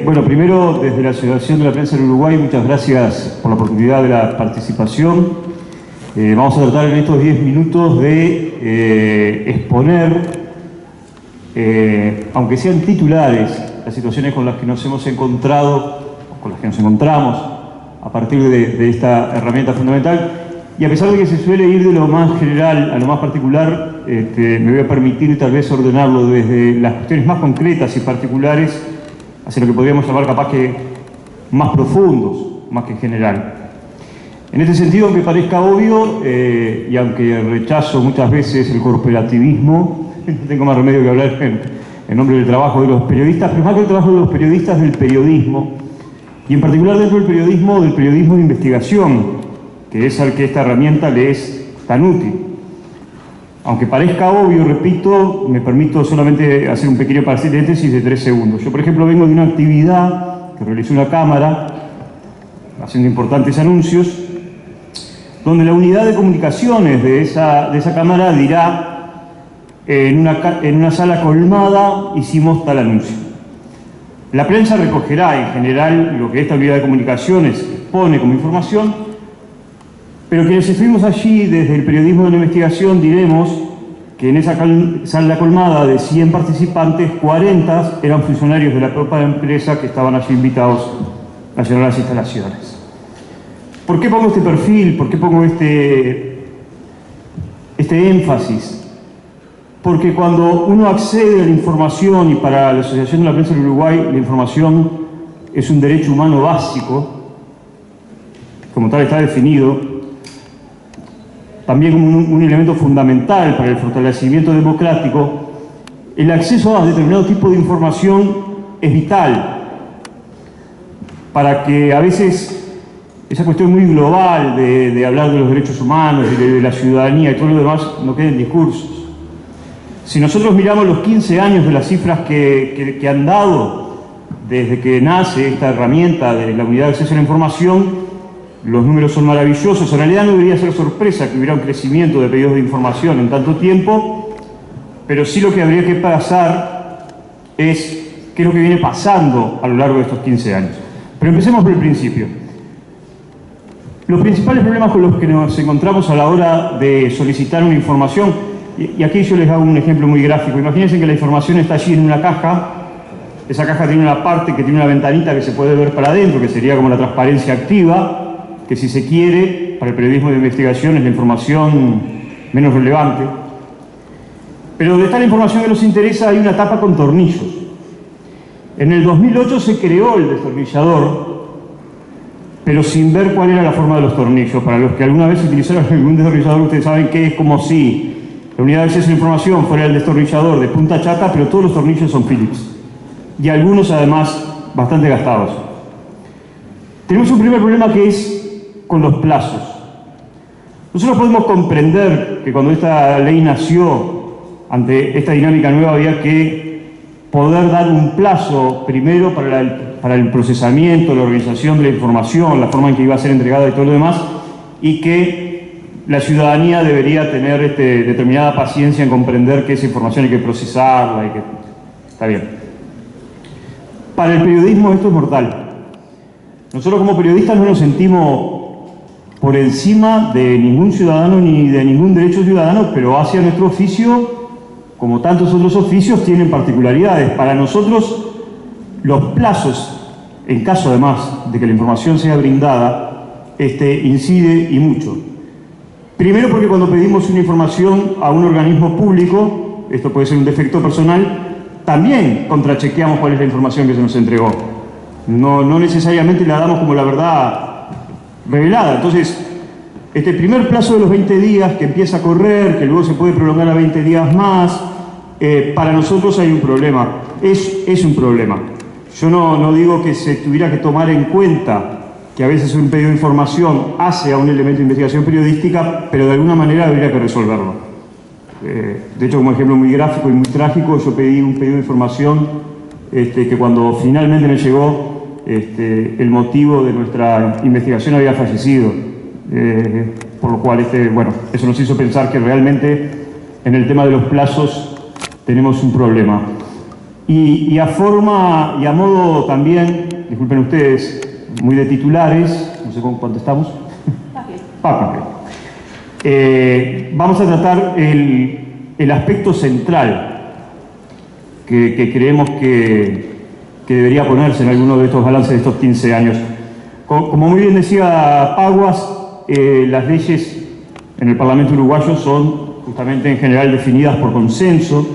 Bueno, primero, desde la Asociación de la Prensa del Uruguay, muchas gracias por la oportunidad de la participación. Vamos a tratar en estos 10 minutos de exponer, aunque sean titulares, las situaciones con las que nos hemos encontrado, o con las que nos encontramos, a partir de esta herramienta fundamental. Y a pesar de que se suele ir de lo más general a lo más particular, me voy a permitir tal vez ordenarlo desde las cuestiones más concretas y particulares hacia lo que podríamos llamar capaz que más profundos, más que general. En este sentido, aunque parezca obvio, y aunque rechazo muchas veces el corporativismo, no tengo más remedio que hablar en nombre del trabajo de los periodistas, pero más que el trabajo de los periodistas, del periodismo, y en particular dentro del periodismo de investigación, que es al que esta herramienta le es tan útil. Aunque parezca obvio, repito, me permito solamente hacer un pequeño paréntesis de 3 segundos. Yo, por ejemplo, vengo de una actividad que realizó una cámara, haciendo importantes anuncios, donde la unidad de comunicaciones de esa cámara dirá, en una sala colmada hicimos tal anuncio. La prensa recogerá en general lo que esta unidad de comunicaciones expone como información, pero quienes estuvimos allí desde el periodismo de la investigación diremos que en esa sala colmada de 100 participantes, 40 eran funcionarios de la propia empresa que estaban allí invitados a llenar las instalaciones. ¿Por qué pongo este perfil? ¿Por qué pongo este énfasis? Porque cuando uno accede a la información, y para la Asociación de la Prensa del Uruguay la información es un derecho humano básico, como tal está definido, también como un elemento fundamental para el fortalecimiento democrático, el acceso a determinado tipo de información es vital para que a veces esa cuestión muy global de hablar de los derechos humanos, de la ciudadanía y todo lo demás no quede en discursos. Si nosotros miramos los 15 años de las cifras que han dado desde que nace esta herramienta de la Unidad de Acceso a la Información, los números son maravillosos. En realidad no debería ser sorpresa que hubiera un crecimiento de pedidos de información en tanto tiempo, pero sí lo que habría que pasar es qué es lo que viene pasando a lo largo de estos 15 años. Pero empecemos por el principio. Los principales problemas con los que nos encontramos a la hora de solicitar una información, y aquí yo les hago un ejemplo muy gráfico. Imagínense que la información está allí en una caja. Esa caja tiene una parte que tiene una ventanita que se puede ver para adentro, que sería como la transparencia activa, que si se quiere, para el periodismo de investigación es la información menos relevante. Pero donde está la información que nos interesa hay una tapa con tornillos. En el 2008 se creó el destornillador, pero sin ver cuál era la forma de los tornillos. Para los que alguna vez utilizaron algún destornillador, ustedes saben que es como si la unidad de acceso a la información fuera el destornillador de punta chata, pero todos los tornillos son Phillips. Y algunos, además, bastante gastados. Tenemos un primer problema que es con los plazos. Nosotros podemos comprender que cuando esta ley nació, ante esta dinámica nueva, había que poder dar un plazo primero para el procesamiento, la organización de la información, la forma en que iba a ser entregada y todo lo demás, y que la ciudadanía debería tener determinada paciencia en comprender que esa información hay que procesarla y que está bien. Para el periodismo esto es mortal. Nosotros como periodistas no nos sentimos por encima de ningún ciudadano ni de ningún derecho ciudadano, pero hacia nuestro oficio, como tantos otros oficios, tienen particularidades. Para nosotros, los plazos, en caso además de que la información sea brindada, incide y mucho. Primero porque cuando pedimos una información a un organismo público, esto puede ser un defecto personal, también contrachequeamos cuál es la información que se nos entregó. No necesariamente la damos como la verdad revelada. Entonces, este primer plazo de los 20 días que empieza a correr, que luego se puede prolongar a 20 días más, para nosotros hay un problema. Es un problema. Yo no digo que se tuviera que tomar en cuenta que a veces un pedido de información hace a un elemento de investigación periodística, pero de alguna manera habría que resolverlo. De hecho, como ejemplo muy gráfico y muy trágico, yo pedí un pedido de información que cuando finalmente me llegó, el motivo de nuestra investigación había fallecido, por lo cual bueno, eso nos hizo pensar que realmente en el tema de los plazos tenemos un problema. Y a forma y a modo también, disculpen ustedes, muy de titulares, no sé cuánto estamos. Vamos a tratar el aspecto central que creemos que debería ponerse en alguno de estos balances de estos 15 años. Como muy bien decía Paguas, las leyes en el Parlamento uruguayo son justamente en general definidas por consenso,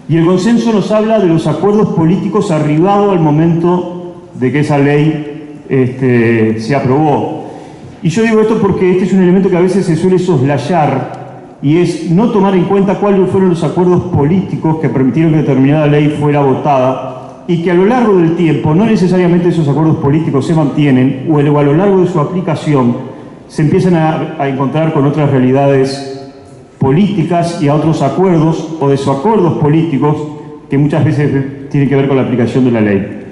y el consenso nos habla de los acuerdos políticos arribados al momento de que esa ley se aprobó. Y yo digo esto porque este es un elemento que a veces se suele soslayar, y es no tomar en cuenta cuáles fueron los acuerdos políticos que permitieron que determinada ley fuera votada, y que a lo largo del tiempo no necesariamente esos acuerdos políticos se mantienen, o a lo largo de su aplicación se empiezan a encontrar con otras realidades políticas y a otros acuerdos o desacuerdos políticos que muchas veces tienen que ver con la aplicación de la ley.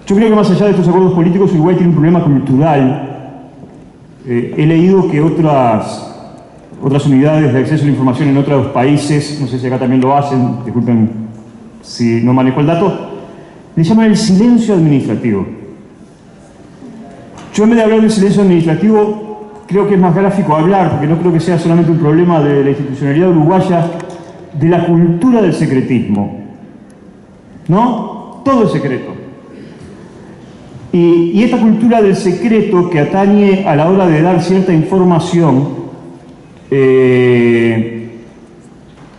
Yo creo que más allá de estos acuerdos políticos, Uruguay tiene un problema cultural. He leído que otras unidades de acceso a la información en otros países, no sé si acá también lo hacen, disculpen si no manejo el dato, le llaman el silencio administrativo. Yo en vez de hablar del silencio administrativo, creo que es más gráfico hablar, porque no creo que sea solamente un problema de la institucionalidad uruguaya, de la cultura del secretismo. ¿No? Todo es secreto. Y esta cultura del secreto que atañe a la hora de dar cierta información,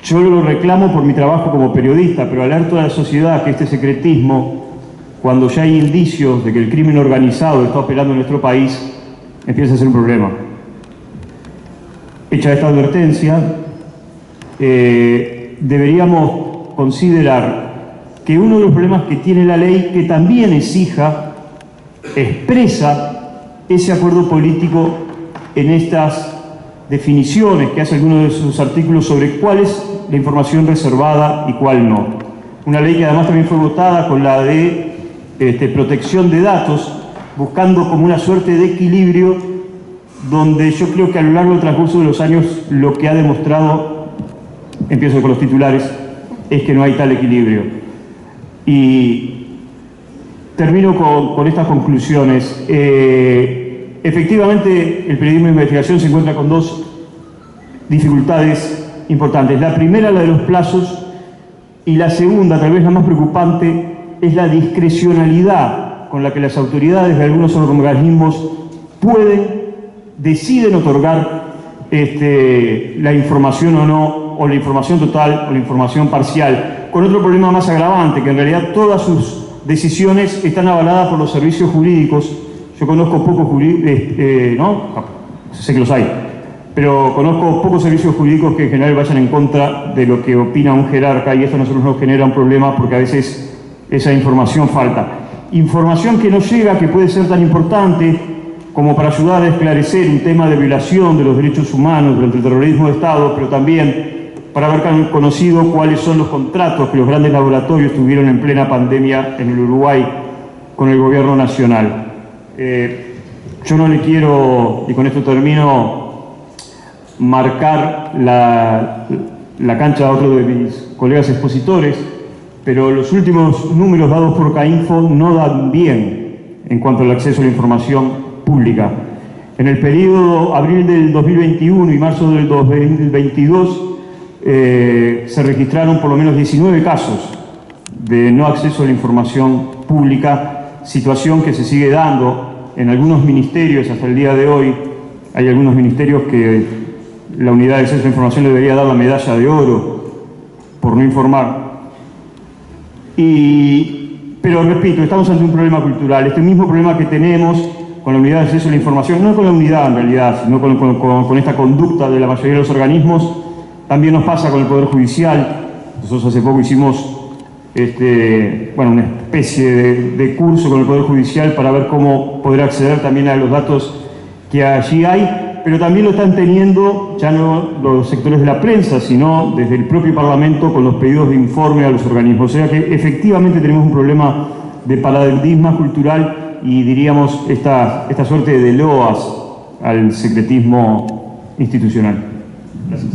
yo lo reclamo por mi trabajo como periodista, pero alerto a la sociedad que este secretismo, cuando ya hay indicios de que el crimen organizado está operando en nuestro país, empieza a ser un problema. Hecha esta advertencia, deberíamos considerar que uno de los problemas que tiene la ley, que también expresa ese acuerdo político en estas definiciones que hace algunos de sus artículos sobre cuál es la información reservada y cuál no. Una ley que además también fue votada con la de protección de datos, buscando como una suerte de equilibrio, donde yo creo que a lo largo del transcurso de los años lo que ha demostrado, empiezo con los titulares, es que no hay tal equilibrio. Y termino con estas conclusiones. Efectivamente, el periodismo de investigación se encuentra con dos dificultades importantes. La primera, la de los plazos, y la segunda, tal vez la más preocupante, es la discrecionalidad con la que las autoridades de algunos organismos deciden otorgar la información o no, o la información total o la información parcial, con otro problema más agravante, que en realidad todas sus decisiones están avaladas por los servicios jurídicos. Yo conozco pocos jurídicos, ¿no? Sé que los hay, pero conozco pocos servicios jurídicos que en general vayan en contra de lo que opina un jerarca, y esto a nosotros nos genera un problema porque a veces esa información falta. Información que no llega, que puede ser tan importante como para ayudar a esclarecer un tema de violación de los derechos humanos durante el terrorismo de Estado, pero también para haber conocido cuáles son los contratos que los grandes laboratorios tuvieron en plena pandemia en el Uruguay con el gobierno nacional. Yo no le quiero, y con esto termino, marcar la cancha a otro de mis colegas expositores, pero los últimos números dados por CAINFO no dan bien en cuanto al acceso a la información pública. En el periodo abril del 2021 y marzo del 2022 se registraron por lo menos 19 casos de no acceso a la información pública, situación que se sigue dando en algunos ministerios hasta el día de hoy. Hay algunos ministerios que la unidad de acceso a la información le debería dar la medalla de oro por no informar. Pero repito, estamos ante un problema cultural. Este mismo problema que tenemos con la unidad de acceso a la información, no con la unidad en realidad, sino con esta conducta de la mayoría de los organismos, también nos pasa con el Poder Judicial. Nosotros hace poco hicimos una especie de curso con el Poder Judicial para ver cómo poder acceder también a los datos que allí hay, pero también lo están teniendo ya no los sectores de la prensa, sino desde el propio Parlamento con los pedidos de informe a los organismos. O sea que efectivamente tenemos un problema de paradigma cultural y diríamos esta suerte de loas al secretismo institucional. Gracias.